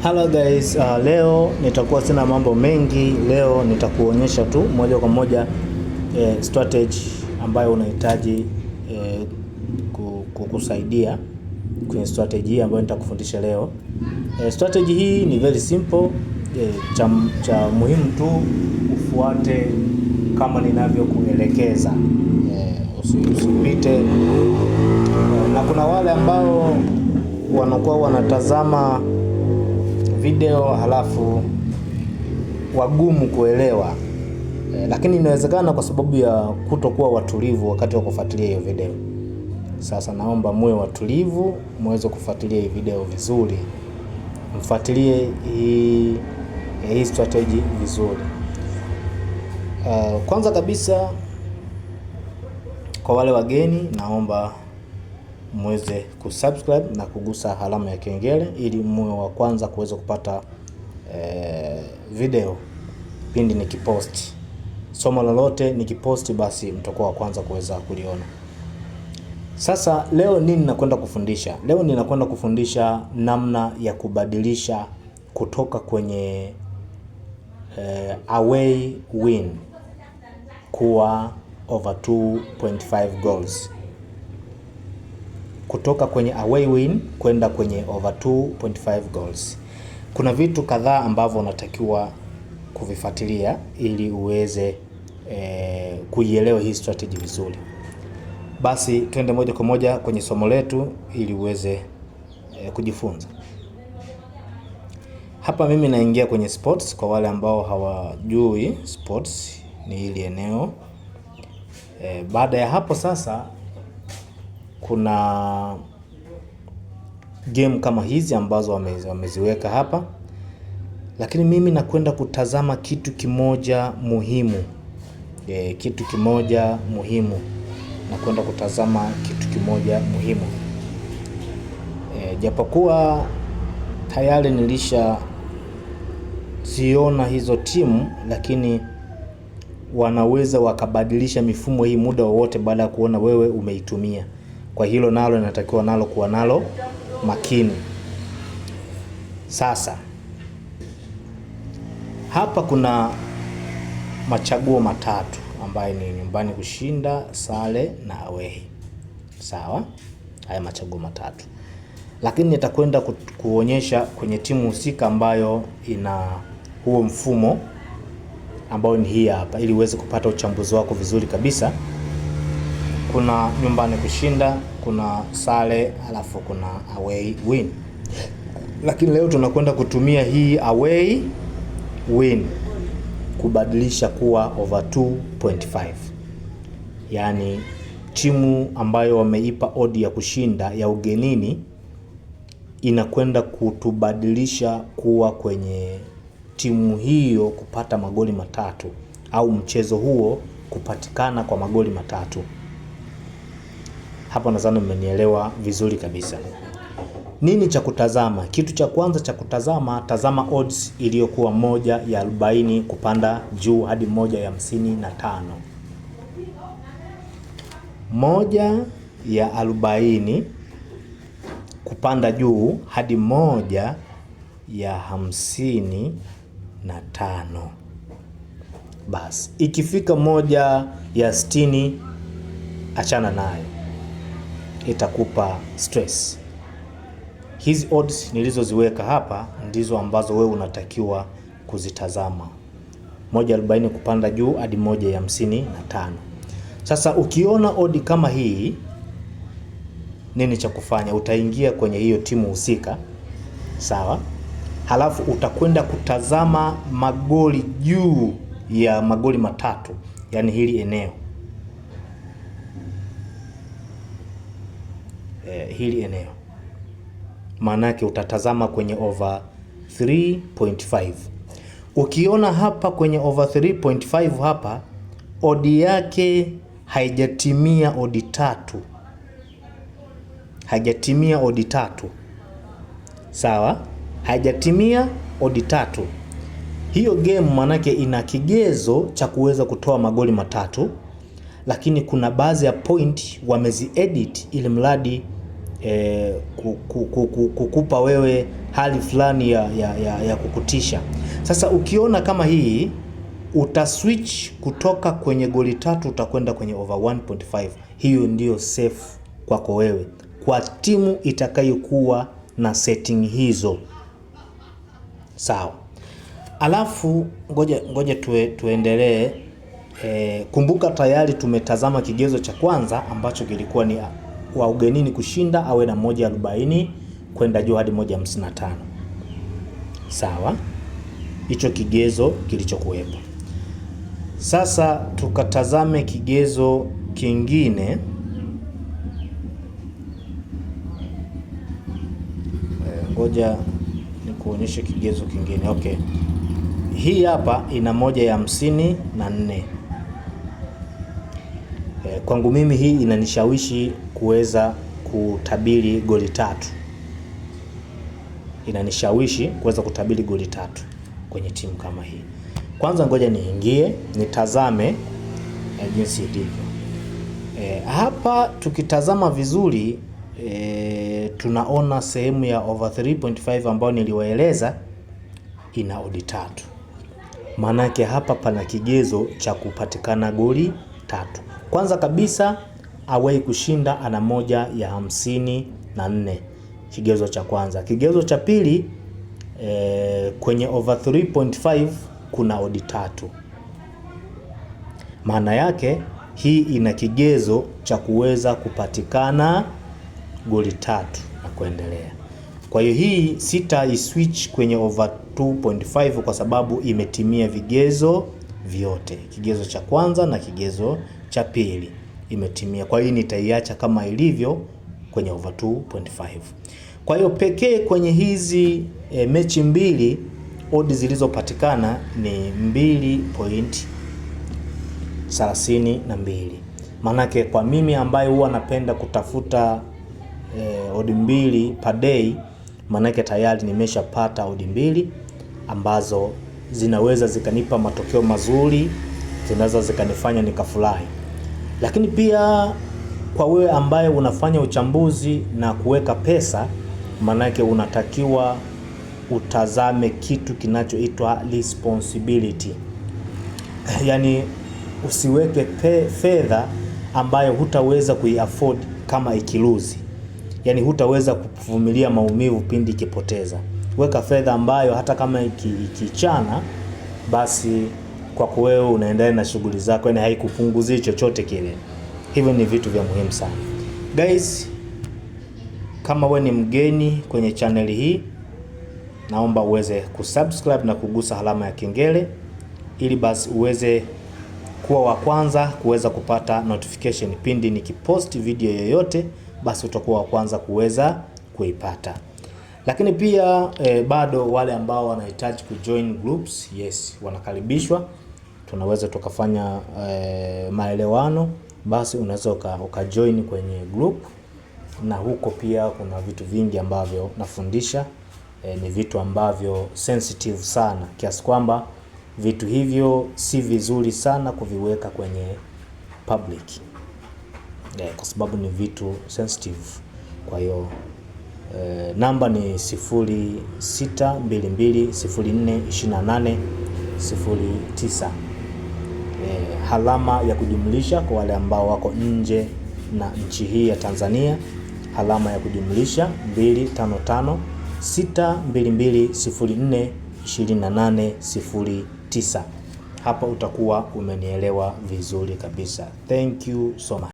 Hello guys, leo nitakuwa sina mambo mengi. Leo nitakuonyesha tu moja kwa moja strategy ambayo unahitaji kukusaidia kwenye strategy ambayo nitakufundisha leo. Strategy hii ni very simple. Cha muhimu tu ufuate kama ninavyokuelekeza. Usipite. Na kuna wale ambao wanakuwa wanatazama video halafu wagumu kuelewa, lakini inawezekana kwa sababu ya kutokuwa watulivu wakati wa kufuatilia hiyo video. Sasa naomba muwe watulivu, muweze kufuatilia hii video vizuri, mfuatilie hii strategy vizuri. Kwanza kabisa, kwa wale wageni, naomba muweze kusubscribe na kugusa alama ya kengele ili muwe wa kwanza kuweza kupata video pindi nikiposti. Somo lolote nikiposti, basi mtakuwa wa kwanza kuweza kuliona. Sasa leo nini nakwenda kufundisha? Leo ninakwenda kufundisha namna ya kubadilisha kutoka kwenye away win kuwa over 2.5 goals. Kutoka kwenye away win kwenda kwenye over 2.5 goals. Kuna vitu kadhaa ambavyo unatakiwa kuvifuatilia ili uweze kuielewa hii strategy vizuri. Basi twende moja kwa moja kwenye somo letu ili uweze kujifunza. Hapa mimi naingia kwenye sports. Kwa wale ambao hawajui, sports ni hili eneo. Baada ya hapo sasa kuna game kama hizi ambazo wameziweka hapa, lakini mimi nakwenda kutazama kitu kimoja muhimu. Nakwenda kutazama kitu kimoja muhimu. Japokuwa tayari nilisha ziona hizo timu, lakini wanaweza wakabadilisha mifumo hii muda wowote baada ya kuona wewe umeitumia. Kwa hilo nalo inatakiwa nalo kuwa nalo makini. Sasa hapa kuna machaguo matatu ambayo ni nyumbani kushinda, sare na away. Sawa? Haya machaguo matatu. Lakini nitakwenda kuonyesha kwenye timu husika ambayo ina huo mfumo ambao ni hii hapa, ili uweze kupata uchambuzi wako vizuri kabisa. Kuna nyumbani kushinda, kuna sare, alafu kuna away win. Lakini leo tunakwenda kutumia hii away win kubadilisha kuwa over 2.5. Yaani timu ambayo wameipa odi ya kushinda ya ugenini inakwenda kutubadilisha kuwa kwenye timu hiyo kupata magoli matatu, au mchezo huo kupatikana kwa magoli matatu. Hapo nadhani mmenielewa vizuri kabisa. Nini cha kutazama? Kitu cha kwanza cha kutazama, tazama odds iliyokuwa 1/40 kupanda juu hadi 1/55. 1/40 kupanda juu hadi 1/55. Basi ikifika 1/60, achana nayo, itakupa stress. Hizi odds nilizoziweka hapa ndizo ambazo wewe unatakiwa kuzitazama. 1/40 kupanda juu hadi 1/55. Sasa ukiona odi kama hii, nini cha kufanya? Utaingia kwenye hiyo timu husika. Sawa? Halafu utakwenda kutazama magoli juu ya magoli matatu, yani hili eneo. Hili eneo. Maanake utatazama kwenye over 3.5. Ukiona hapa kwenye over 3.5 hapa, odi yake haijatimia odi tatu. Sawa? Haijatimia odi tatu. Hiyo game maanake ina kigezo cha kuweza kutoa magoli matatu, lakini kuna baadhi ya point wamezi edit ili mradi kukupa wewe hali fulani ya kukutisha. Sasa ukiona kama hii, utaswitch kutoka kwenye goli 3 utakwenda kwenye over 1.5. Hiyo ndio safe kwako wewe, kwa timu itakayokuwa na setting hizo. Sawa. Alafu ngoja tuendelee. Kumbuka tayari tumetazama kigezo cha kwanza ambacho kilikuwa ni wa ugenini kushinda awe na 1.40 kwenda juu hadi 1.55. Sawa, hicho kigezo kilichokuwepo. Sasa tukatazame kigezo kingine. Ngoja nikuonyeshe kigezo kingine. Okay, hii hapa ina 1.54. Kwangu mimi hii inanishawishi kuweza kutabiri goli 3. Inanishawishi kuweza kutabiri goli 3 kwenye timu kama hii. Kwanza ngoja niingie nitazame jinsi ilivyo. Hapa tukitazama vizuri tunaona sehemu ya over 3.5 ambayo niliwaeleza ina odd 3. Maanake hapa pana kigezo cha kupatikana goli 3. Kwanza kabisa away kushinda ana 1.54, kigezo cha kwanza. Kigezo cha pili, kwenye over 3.5 kuna odd 3. Maana yake hii ina kigezo cha kuweza kupatikana goli 3 na kuendelea. Kwa hiyo hii switch kwenye over 2.5 kwa sababu imetimia vigezo vyote. Kigezo cha kwanza na kigezo cha pili imetimia. Kwa hiyo nitaiacha kama ilivyo kwenye over 2.5. Kwa hiyo pekee kwenye hizi mechi mbili odds zilizopatikana ni 2.32. Manake kwa mimi ambaye huwa napenda kutafuta odds 2 per day, manake tayari nimeshapata odds 2 ambazo zinaweza zikanipa matokeo mazuri, zinaweza zikanifanya nikafurahi. Lakini pia kwa wewe ambaye unafanya uchambuzi na kuweka pesa, manake unatakiwa utazame kitu kinachoitwa responsibility. Yani usiweke fedha ambayo hutaweza kuiafford kama ikiluzi. Yani hutaweza kuvumilia maumivu pindi ikipoteza. Weka fedha ambayo hata kama ikichana basi kwa wewe unaendelea na shughuli zako, yani haikupunguzii chochote kile. Hivyo ni vitu vya muhimu sana. Guys, kama wewe ni mgeni kwenye channel hii, naomba uweze kusubscribe na kugusa alama ya kengele ili basi uweze kuwa wa kwanza kuweza kupata notification pindi nikipost video yoyote, basi utakuwa wa kwanza kuweza kuipata. Lakini pia bado wale ambao wanahitaji kujoin groups, yes, wanakaribishwa. Tunaweza tukafanya maelewano, basi unaweza ukajoin kwenye group, na huko pia kuna vitu vingi ambavyo nafundisha. Ni vitu ambavyo sensitive sana kiasi kwamba vitu hivyo si vizuri sana kuviweka kwenye public, kwa sababu ni vitu sensitive. Kwa hiyo namba ni 0622042809, alama ya kujumlisha kwa wale ambao wako nje na nchi hii ya Tanzania, alama ya kujumlisha 255 622042809. Hapa utakuwa umenielewa vizuri kabisa. Thank you so much.